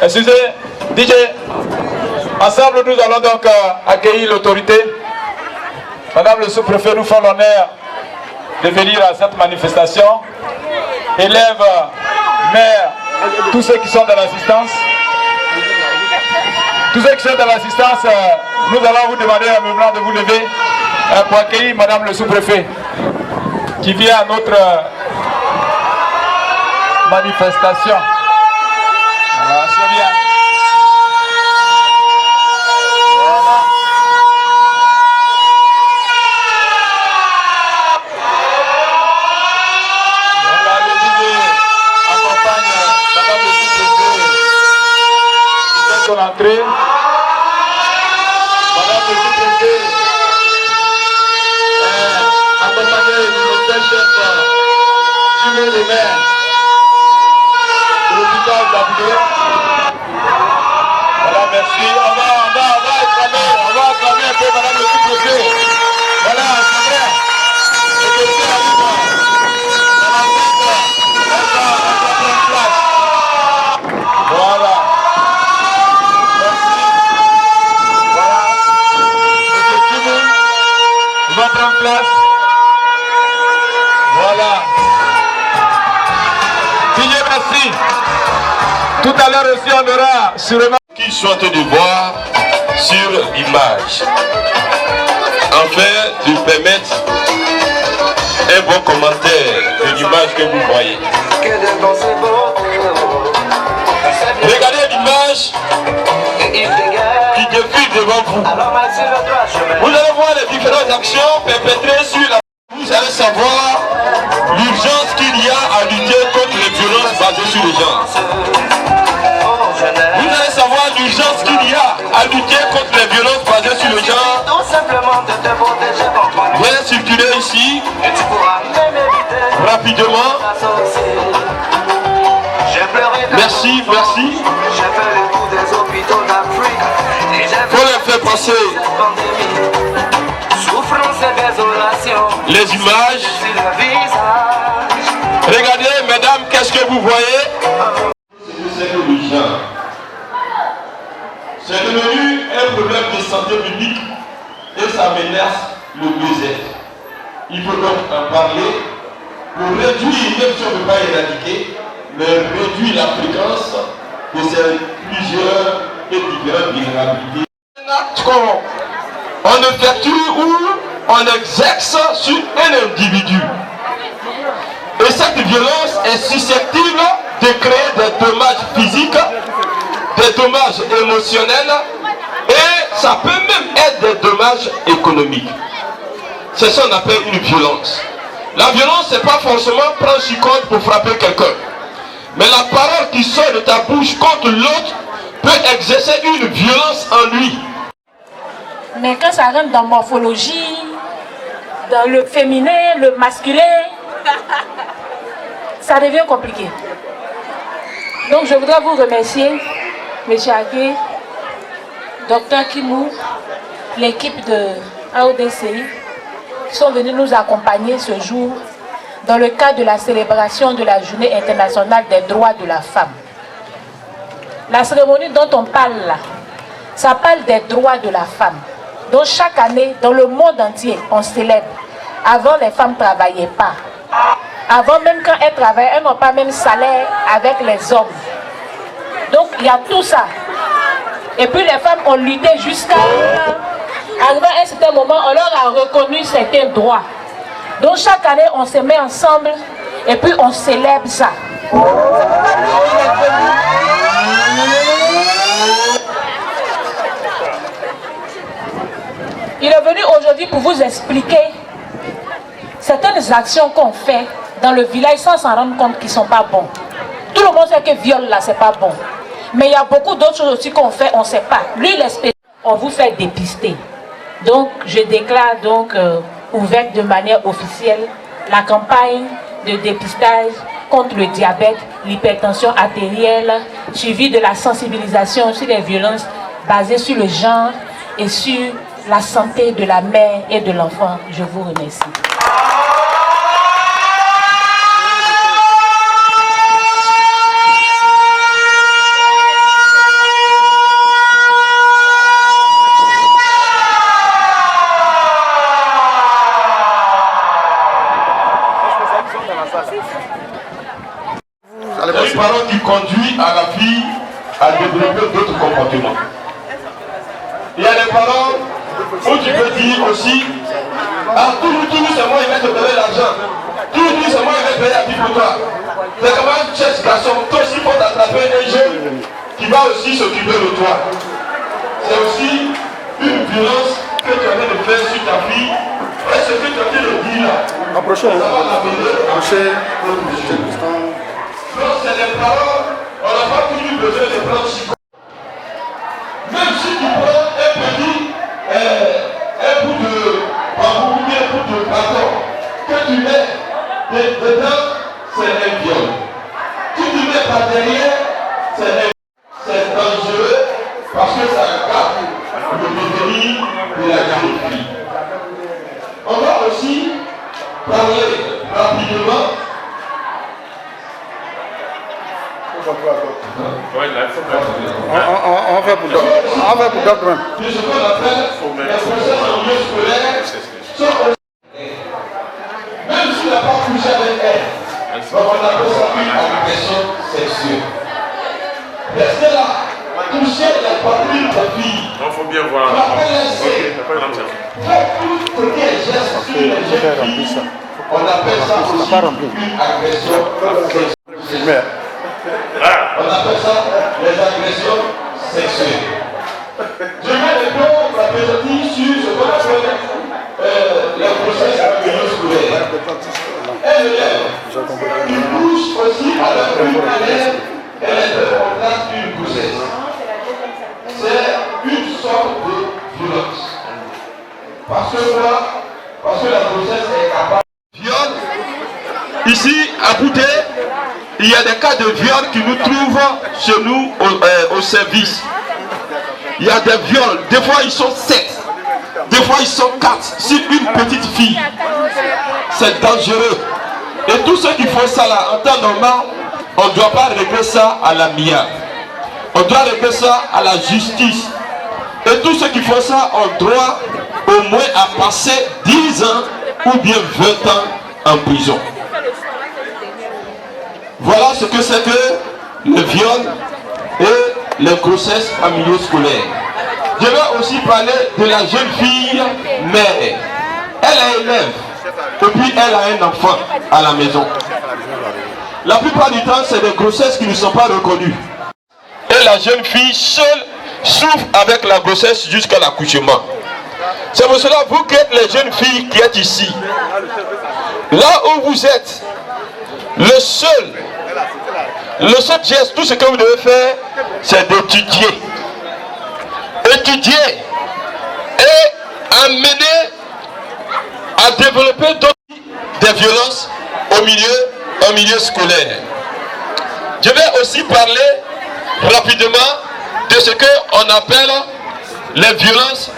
Excusez, DJ. Ensemble, nous allons donc accueillir l'autorité. Madame le sous-préfet nous fait l'honneur de venir à cette manifestation. Élèves, maires, tous ceux qui sont dans l'assistance. Tous ceux qui sont dans l'assistance, nous allons vous demander un moment de vous lever pour accueillir Madame le sous-préfet qui vient à notre manifestation. Voilà, c'est bien. Entrée. Madame le sous-préfet, accompagné du docteur chef Simon le maire de l'hôpital d'Abdé. Voilà, merci. On va acclamer un peu Madame le sous-préfet. Voilà, c'est vrai. L'autorité arrive. Voilà. Prendre place. Voilà. DJ, merci. Tout à l'heure aussi, on aura sûrement qui sont en train de voir sur l'image. Enfin, de permettre un bon commentaire de l'image que vous voyez. Regardez l'image qui défile devant vous. Vous allez voir les différentes actions perpétrées sur la... Vous allez savoir l'urgence qu'il y a à lutter contre les violences basées sur les gens. Vous allez savoir l'urgence qu'il y a à lutter contre les violences basées sur les gens. Viens circuler ici rapidement. Merci, merci. Faut les faire passer les images. Regardez, mesdames, qu'est-ce que vous voyez? C'est devenu un problème de santé publique et ça menace le mieux-être. Il faut donc en parler pour réduire, même si on ne peut pas éradiquer, mais réduire la fréquence de ces plusieurs et différentes vulnérabilités. On effectue ou on exerce sur un individu. Et cette violence est susceptible de créer des dommages physiques, des dommages émotionnels et ça peut même être des dommages économiques. C'est ça qu'on appelle une violence. La violence, c'est pas forcément prendre sur compte pour frapper quelqu'un. Mais la parole qui sort de ta bouche contre l'autre peut exercer une violence en lui. Mais quand ça rentre dans la morphologie, dans le féminin, le masculin, ça devient compliqué. Donc je voudrais vous remercier, M. Agué, Dr Kimou, l'équipe de AODCI, qui sont venus nous accompagner ce jour dans le cadre de la célébration de la Journée internationale des droits de la femme. La cérémonie dont on parle là, ça parle des droits de la femme. Donc chaque année, dans le monde entier, on célèbre. Avant, les femmes ne travaillaient pas. Avant, même quand elles travaillaient, elles n'ont pas même salaire avec les hommes. Donc il y a tout ça. Et puis les femmes ont lutté jusqu'à... Arrivé à un certain moment, on leur a reconnu certains droits. Donc chaque année, on se met ensemble et puis on célèbre ça. Il est venu aujourd'hui pour vous expliquer certaines actions qu'on fait dans le village sans s'en rendre compte qu'ils ne sont pas bons. Tout le monde sait que viol là, c'est pas bon. Mais il y a beaucoup d'autres choses aussi qu'on fait, on ne sait pas. Lui, il explique, on vous fait dépister. Donc, je déclare donc ouverte de manière officielle la campagne de dépistage contre le diabète, l'hypertension artérielle, suivie de la sensibilisation sur les violences basées sur le genre et sur la santé de la mère et de l'enfant. Je vous remercie. conduit à la fille à développer d'autres comportements. Il y a des parents où tu peux dire aussi, ah, toujours c'est moi qui vais te donner l'argent. Toujours c'est moi qui vais payer la vie pour toi. C'est comment tu es ce garçon, toi aussi il faut t'attraper un jeune qui va aussi s'occuper de toi. C'est aussi une violence que tu es en train de faire sur ta fille. Et ce que tu es en train de dire là, ça va l'amener à faire notre mission. Donc c'est les parents, on n'a pas toujours besoin de prendre psycho. Même si tu prends un petit bout de bambou ou bien un bout de bâton que tu mets dedans, c'est un viol. Si tu mets par derrière, c'est dangereux parce que ça gâte le devenir de la jeune fille. On va aussi parler rapidement. On fait pour d'autres. De ce qu'on appelle les process en milieu scolaire. Même s'il n'a pas couché avec elle, on appelle ça une agression sexuelle. Restez là, toucher la poitrine de la fille. Il faut bien voir. Faites tout ce qui est geste sur les jeunes filles. On appelle ça aussi une agression sexuelle. On appelle ça les agressions sexuelles. Je vais répondre la présentation sur ce qu'on appelle le process de milieu scolaire. Un élève qui pousse aussi à la une élève, elle est en place d'une grossesse. C'est une sorte de violence. Parce que la grossesse est capable de viol. Ici, à Bouté, il y a des cas de viol qui nous trouvent chez nous au service. Il y a des viols, des fois ils sont 7, des fois ils sont 4 sur une petite fille. C'est dangereux. Et tous ceux qui font ça là, en temps normal, on ne doit pas régler ça à la MIA. On doit régler ça à la justice. Et tous ceux qui font ça ont droit au moins à passer 10 ans ou bien 20 ans en prison. Voilà ce que c'est que le viol et les grossesses en milieu scolaire. Je vais aussi parler de la jeune fille mère. Elle est élève et puis elle a un enfant à la maison. La plupart du temps, c'est des grossesses qui ne sont pas reconnues. Et la jeune fille seule souffre avec la grossesse jusqu'à l'accouchement. C'est pour cela, vous qui êtes les jeunes filles qui êtes ici, là où vous êtes, le seul geste, tout ce que vous devez faire, c'est d'étudier. Étudier et amener à développer des violences au milieu scolaire. Je vais aussi parler rapidement de ce qu'on appelle les violences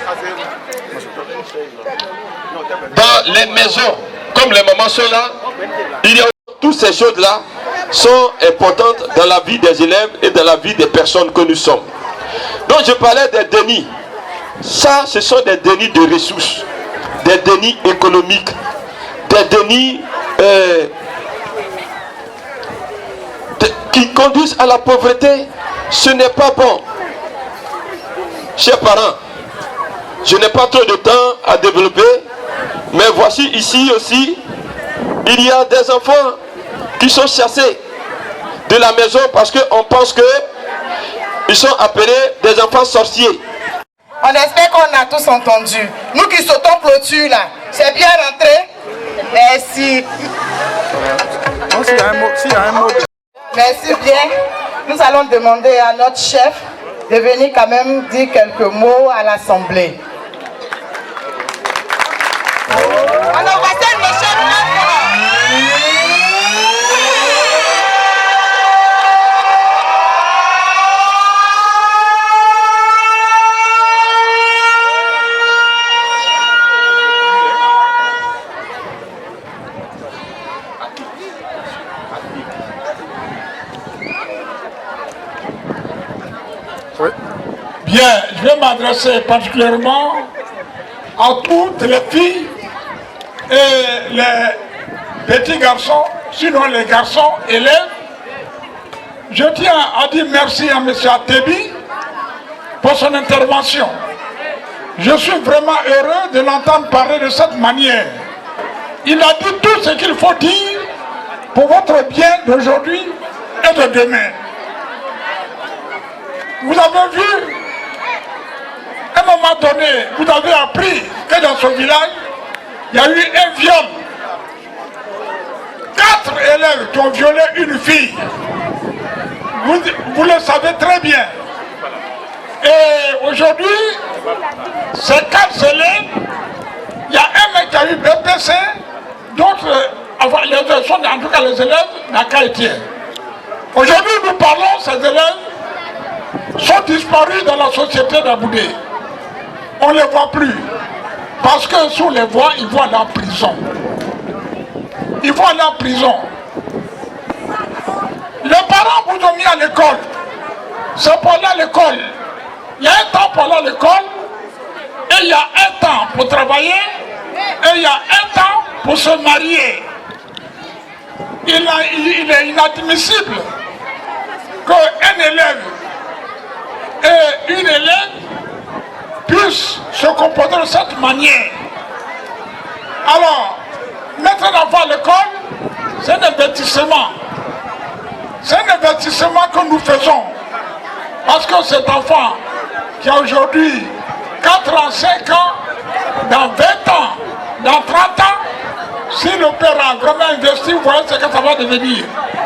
dans les maisons. Comme les mamans sont là, il y a toutes ces choses-là sont importantes dans la vie des élèves et dans la vie des personnes que nous sommes. Donc je parlais des dénis. Ça, ce sont des dénis de ressources, des dénis économiques, des dénis qui conduisent à la pauvreté. Ce n'est pas bon. Chers parents, je n'ai pas trop de temps à développer, mais voici ici aussi, il y a des enfants qui sont chassés de la maison parce qu'on pense qu'ils sont appelés des enfants sorciers. On espère qu'on a tous entendu. Nous qui sautons clôture là, c'est bien rentré. Merci. Merci bien. Nous allons demander à notre chef de venir quand même dire quelques mots à l'Assemblée. Alors, voici le chef. Bien, je vais m'adresser particulièrement à toutes les filles et les petits garçons, sinon les garçons élèves, je tiens à dire merci à M. Atebi pour son intervention. Je suis vraiment heureux de l'entendre parler de cette manière. Il a dit tout ce qu'il faut dire pour votre bien d'aujourd'hui et de demain. Vous avez vu, à un moment donné, vous avez appris que dans ce village, il y a eu un viol. 4 élèves qui ont violé une fille. Vous le savez très bien. Et aujourd'hui, ces 4 élèves, il y a un mec qui a eu BPC, d'autres, en tout cas les élèves n'ont qu'à être. Aujourd'hui, nous parlons, ces élèves sont disparus dans la société d'Aboudé. On ne les voit plus. Parce que si on les voit, ils vont aller en prison. Ils vont aller en prison. Les parents vous ont mis à l'école. C'est pour aller à l'école. Il y a un temps pour aller à l'école, et il y a un temps pour travailler, et il y a un temps pour se marier. Il est inadmissible qu'un élève et une élève puissent se comporter de cette manière. Alors, mettre un enfant à l'école, c'est un investissement. C'est un investissement que nous faisons. Parce que cet enfant qui a aujourd'hui 4 ans, 5 ans, dans 20 ans, dans 30 ans, si le père a vraiment investi, vous voyez ce que ça va devenir.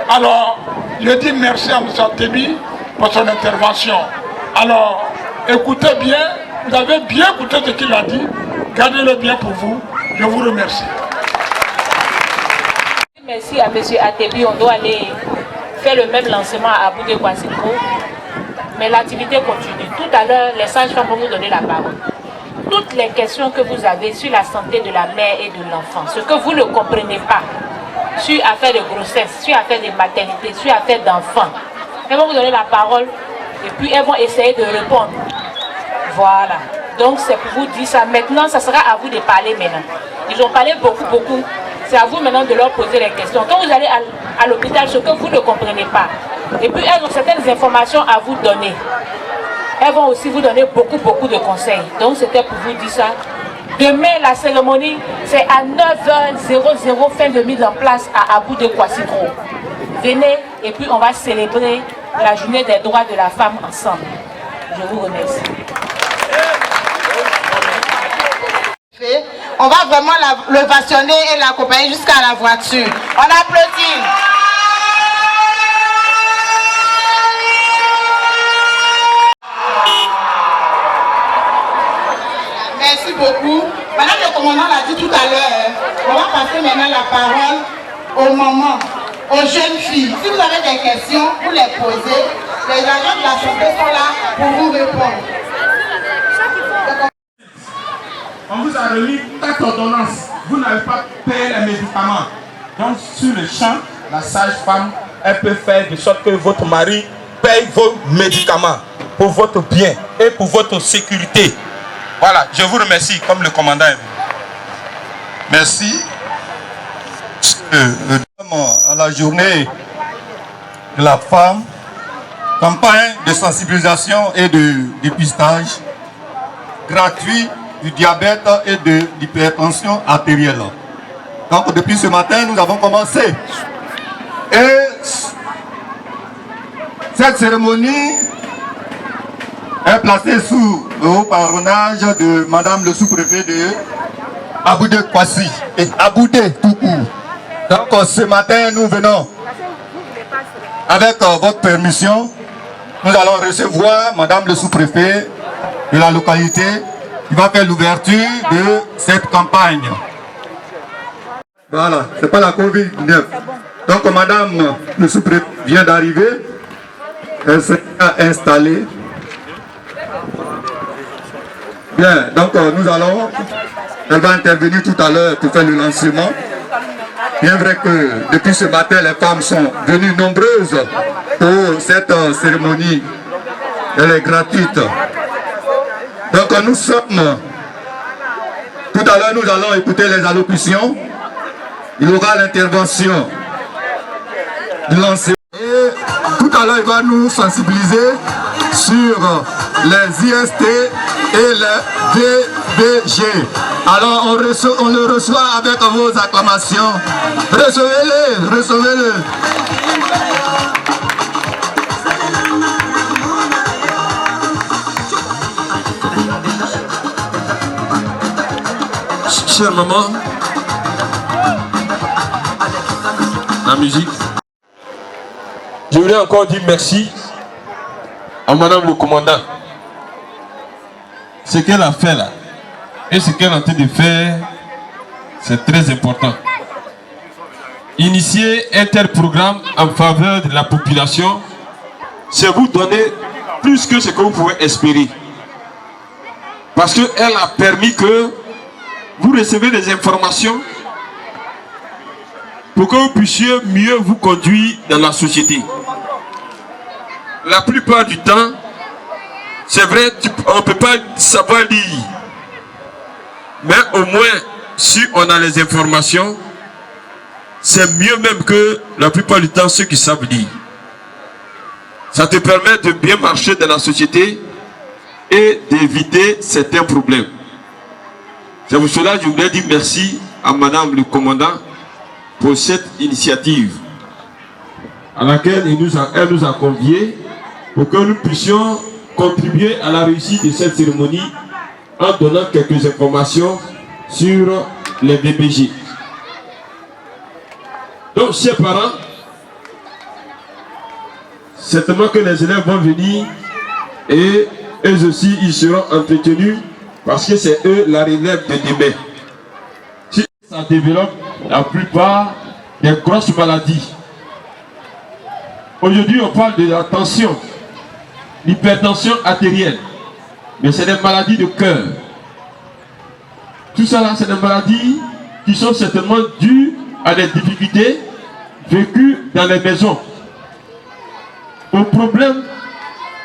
Alors, je dis merci à M. Atebi pour son intervention. Alors, écoutez bien, vous avez bien écouté ce qu'il a dit, gardez-le bien pour vous, je vous remercie. Merci à M. Atebi, on doit aller faire le même lancement à Aboudé Kwasiko, mais l'activité continue. Tout à l'heure, les sages-femmes vont vous donner la parole. Toutes les questions que vous avez sur la santé de la mère et de l'enfant, ce que vous ne comprenez pas, sur affaire de grossesse, sur affaire de maternité, sur affaire d'enfants, elles vont vous donner la parole et puis elles vont essayer de répondre. Voilà. Donc c'est pour vous dire ça. Maintenant, ça sera à vous de parler maintenant. Ils ont parlé beaucoup. C'est à vous maintenant de leur poser les questions. Quand vous allez à l'hôpital, ce que vous ne comprenez pas, et puis elles ont certaines informations à vous donner. Elles vont aussi vous donner beaucoup de conseils. Donc c'était pour vous dire ça. Demain, la cérémonie, c'est à 9h00, fin de mise en place à Aboudé Kwasiko. Venez et puis on va célébrer la journée des droits de la femme ensemble. Je vous remercie. On va vraiment le vationner et l'accompagner jusqu'à la voiture. On applaudit. Merci beaucoup. Madame le commandant l'a dit tout à l'heure. On va passer maintenant la parole aux mamans, aux jeunes filles. Si vous avez des questions, vous les posez. Les agents de la santé sont là pour vous répondre. On vous a remis 4 ordonnances. Vous n'avez pas payé les médicaments. Donc sur le champ, la sage-femme, elle peut faire de sorte que votre mari paye vos médicaments pour votre bien et pour votre sécurité. Voilà, je vous remercie comme le commandant est venu. Merci. À la journée de la femme, campagne de sensibilisation et de dépistage gratuit du diabète et de l'hypertension artérielle. Donc depuis ce matin, nous avons commencé. Et cette cérémonie est placée sous le haut patronage de Madame le sous-préfet de Aboudé Kwasi et Aboudé tout court. Donc ce matin, nous venons, avec votre permission, nous allons recevoir Madame le sous-préfet de la localité qui va faire l'ouverture de cette campagne. Voilà, c'est pas la Covid-19. Donc Madame le sous-préfet vient d'arriver, elle s'est installée. Bien, donc nous allons, elle va intervenir tout à l'heure pour faire le lancement. Bien vrai que depuis ce matin, les femmes sont venues nombreuses pour cette cérémonie. Elle est gratuite. Donc nous sommes, tout à l'heure nous allons écouter les allocutions. Il y aura l'intervention du lancement. Et tout à alors il va nous sensibiliser sur les IST et les VBG. Alors on le reçoit avec vos acclamations. Recevez-le, recevez-le. Chère maman, la musique. Je voulais encore dire merci à madame le commandant. Ce qu'elle a fait là, et ce qu'elle est en train de faire, c'est très important. Initier un tel programme en faveur de la population, c'est vous donner plus que ce que vous pouvez espérer. Parce qu'elle a permis que vous recevez des informations pour que vous puissiez mieux vous conduire dans la société. La plupart du temps, c'est vrai, on ne peut pas savoir lire. Mais au moins, si on a les informations, c'est mieux même que la plupart du temps ceux qui savent lire. Ça te permet de bien marcher dans la société et d'éviter certains problèmes. C'est pour cela que je voulais dire merci à madame le commandant pour cette initiative à laquelle elle nous a conviés pour que nous puissions contribuer à la réussite de cette cérémonie en donnant quelques informations sur les VBG. Donc, chers parents, certainement que les élèves vont venir et eux aussi ils seront entretenus parce que c'est eux la relève de demain. Si ça développe la plupart des grosses maladies. Aujourd'hui, on parle de la tension, l'hypertension artérielle, mais c'est des maladies de cœur. Tout ça là, c'est des maladies qui sont certainement dues à des difficultés vécues dans les maisons. Au problème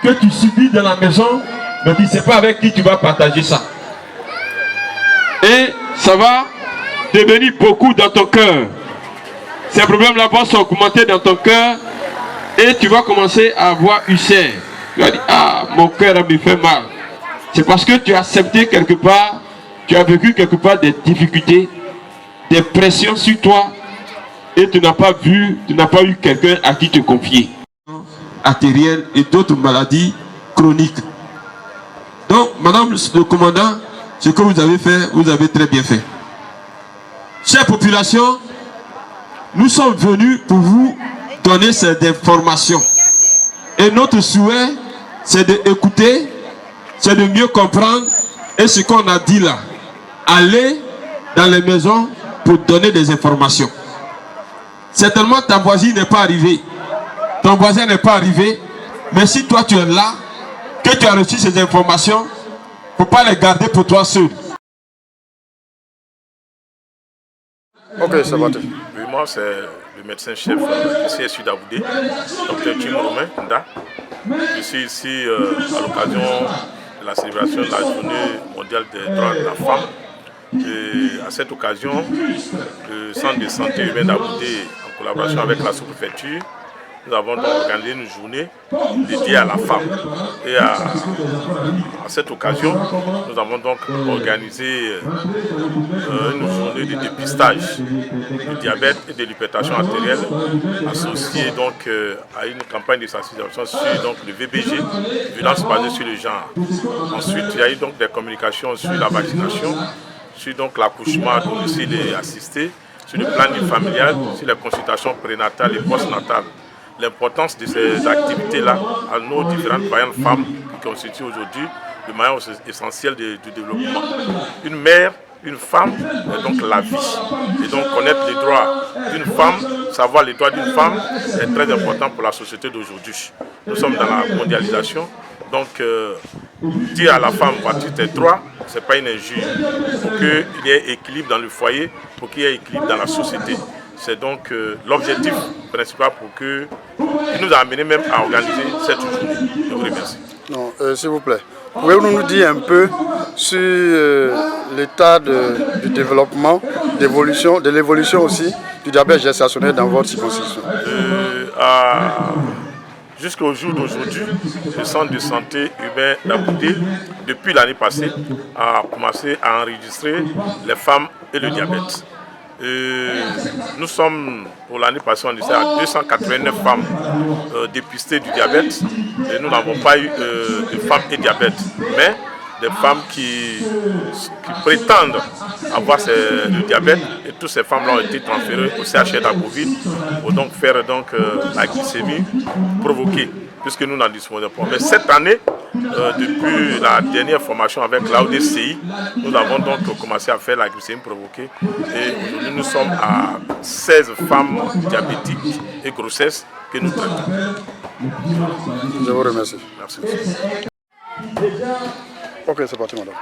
que tu subis dans la maison, mais tu ne sais pas avec qui tu vas partager ça. Et ça va devenir beaucoup dans ton cœur. Ces problèmes-là vont s'augmenter dans ton cœur et tu vas commencer à avoir ulcère. Tu vas dire, ah, mon cœur me fait mal. C'est parce que tu as accepté quelque part, tu as vécu quelque part des difficultés, des pressions sur toi et tu n'as pas eu quelqu'un à qui te confier. Artérielle et d'autres maladies chroniques. Donc, madame le commandant, ce que vous avez fait, vous avez très bien fait. Chère population, nous sommes venus pour vous donner ces informations. Et notre souhait, c'est d'écouter, c'est de mieux comprendre. Et ce qu'on a dit là, aller dans les maisons pour donner des informations. Certainement, ta voisine n'est pas arrivée. Ton voisin n'est pas arrivé. Mais si toi, tu es là, que tu as reçu ces informations, il ne faut pas les garder pour toi seul. Ok, ça va. Oui, moi, c'est le médecin-chef du CSU d'Aboudé, Dr Tim Romain Nda. Je suis ici à l'occasion de la célébration de la journée mondiale des droits de la femme. Et à cette occasion, le centre de santé urbain d'Aboudé, en collaboration avec la sous-préfecture, nous avons donc organisé une journée dédiée à la femme. Et à cette occasion, nous avons donc organisé une journée de dépistage du diabète et de l'hypertension artérielle, associée donc à une campagne de sensibilisation sur donc, le VBG, violence basée sur le genre. Ensuite, il y a eu donc des communications sur la vaccination, sur donc l'accouchement à domicile et assisté, sur le planning familial, sur les consultations prénatales et postnatales. L'importance de ces activités-là à nos différentes vaillantes femmes qui constituent aujourd'hui le maillon essentiel du développement. Une mère, une femme, est donc la vie. Et donc connaître les droits d'une femme, savoir les droits d'une femme, est très important pour la société d'aujourd'hui. Nous sommes dans la mondialisation, donc dire à la femme, voici tes droits, ce n'est pas une injure. Pour qu'il y ait équilibre dans le foyer, pour qu'il y ait équilibre dans la société. C'est donc l'objectif principal qui nous a amené même à organiser cette journée. Je vous remercie. Non, s'il vous plaît, pouvez-vous nous dire un peu sur l'état du développement, de l'évolution aussi du diabète gestationnel dans votre circonscription? jusqu'au jour d'aujourd'hui, le centre de santé urbain d'Aboudé, depuis l'année passée, a commencé à enregistrer les femmes et le diabète. Nous sommes, pour l'année passée, on était à 289 femmes dépistées du diabète. Et nous n'avons pas eu de femmes et diabète, mais des femmes qui prétendent avoir le diabète, et toutes ces femmes-là ont été transférées au CHR d'Abbeville pour donc faire la glycémie provoquée, puisque nous n'en disposons pas. Mais cette année, depuis la dernière formation avec l'AODCI, nous avons donc commencé à faire la glycémie provoquée, et aujourd'hui nous sommes à 16 femmes diabétiques et grossesses que nous traitons. Je vous remercie. Merci. Ok, c'est parti, madame.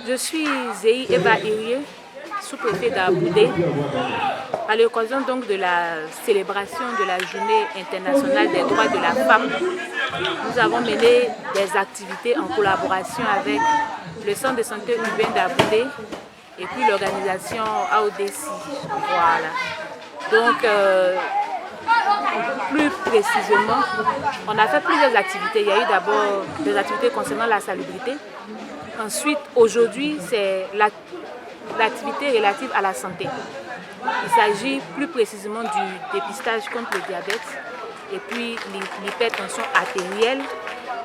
Je suis Zéhi Eva Irié, sous-préfet d'Aboudé. À l'occasion donc de la célébration de la Journée internationale des droits de la femme, nous avons mené des activités en collaboration avec le centre de santé urbain d'Aboudé et puis l'organisation AODCI. Voilà. Donc, plus précisément, on a fait plusieurs activités. Il y a eu d'abord des activités concernant la salubrité. Ensuite, aujourd'hui, c'est l'activité relative à la santé. Il s'agit plus précisément du dépistage contre le diabète et puis l'hypertension artérielle,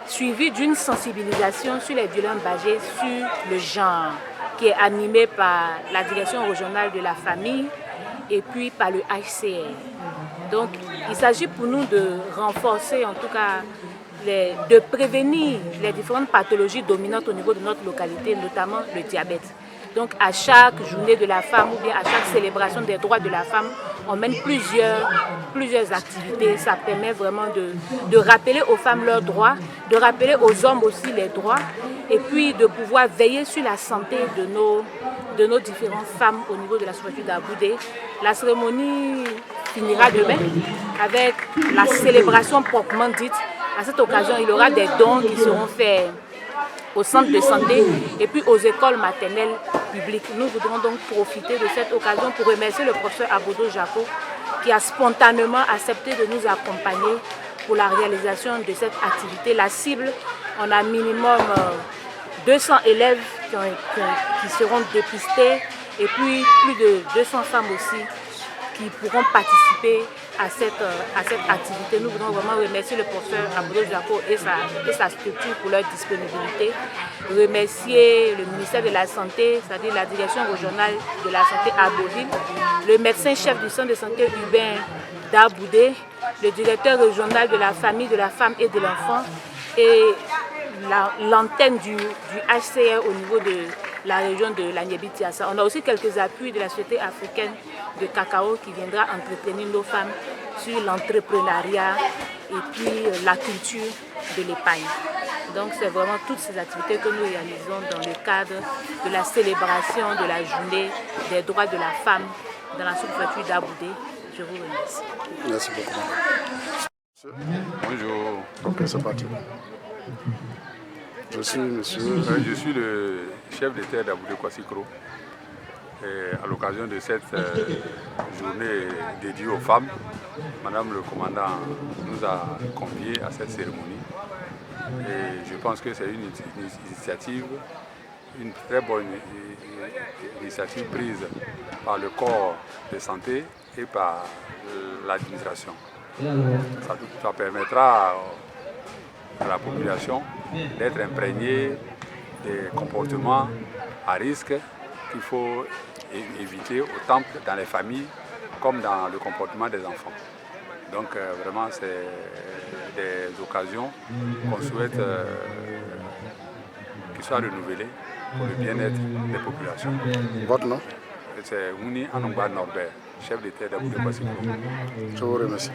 suivi d'une sensibilisation sur les violences basées sur le genre, qui est animée par la direction régionale de la famille et puis par le HCR. Donc, il s'agit pour nous de renforcer, en tout cas, de prévenir les différentes pathologies dominantes au niveau de notre localité, notamment le diabète. Donc, à chaque journée de la femme ou bien à chaque célébration des droits de la femme, on mène plusieurs activités. Ça permet vraiment de rappeler aux femmes leurs droits, de rappeler aux hommes aussi les droits, et puis de pouvoir veiller sur la santé de nos différentes femmes au niveau de la sous-préfecture d'Aboudé. La cérémonie finira demain avec la célébration proprement dite. À cette occasion, il y aura des dons qui seront faits au centre de santé et puis aux écoles maternelles publiques. Nous voudrons donc profiter de cette occasion pour remercier le professeur Abodo Jaco qui a spontanément accepté de nous accompagner pour la réalisation de cette activité. La cible, on a minimum 200 élèves qui seront dépistés et puis plus de 200 femmes aussi qui pourront participer à cette activité. Nous voulons vraiment remercier le professeur Abodo Jaco et sa structure pour leur disponibilité. Remercier le ministère de la Santé, c'est-à-dire la direction régionale de la santé à Abbeville, le médecin-chef du centre de santé urbain d'Aboudé, le directeur régional de la famille, de la femme et de l'enfant et l'antenne du HCR au niveau de la région de l'Agnébitiassa. On a aussi quelques appuis de la Société africaine de cacao qui viendra entretenir nos femmes sur l'entrepreneuriat et puis la culture de l'épargne. Donc c'est vraiment toutes ces activités que nous réalisons dans le cadre de la célébration de la journée des droits de la femme dans la sous-préfecture d'Aboudé. Je vous remercie. Merci beaucoup. Bonjour. Ok, c'est parti. Je suis le chef de terre d'Aboudé Kwassikro. À l'occasion de cette journée dédiée aux femmes, Madame le commandant nous a conviés à cette cérémonie. Et je pense que c'est une initiative, une très bonne initiative prise par le corps de santé et par l'administration. Ça permettra à la population d'être imprégnée des comportements à risque qu'il faut éviter autant dans les familles comme dans le comportement des enfants. Donc vraiment c'est des occasions qu'on souhaite qui soient renouvelées pour le bien-être des populations. Votre nom? C'est Mouni Anongba Norbert, chef de terre d'Aboudé Kwassikro. Je vous remercie.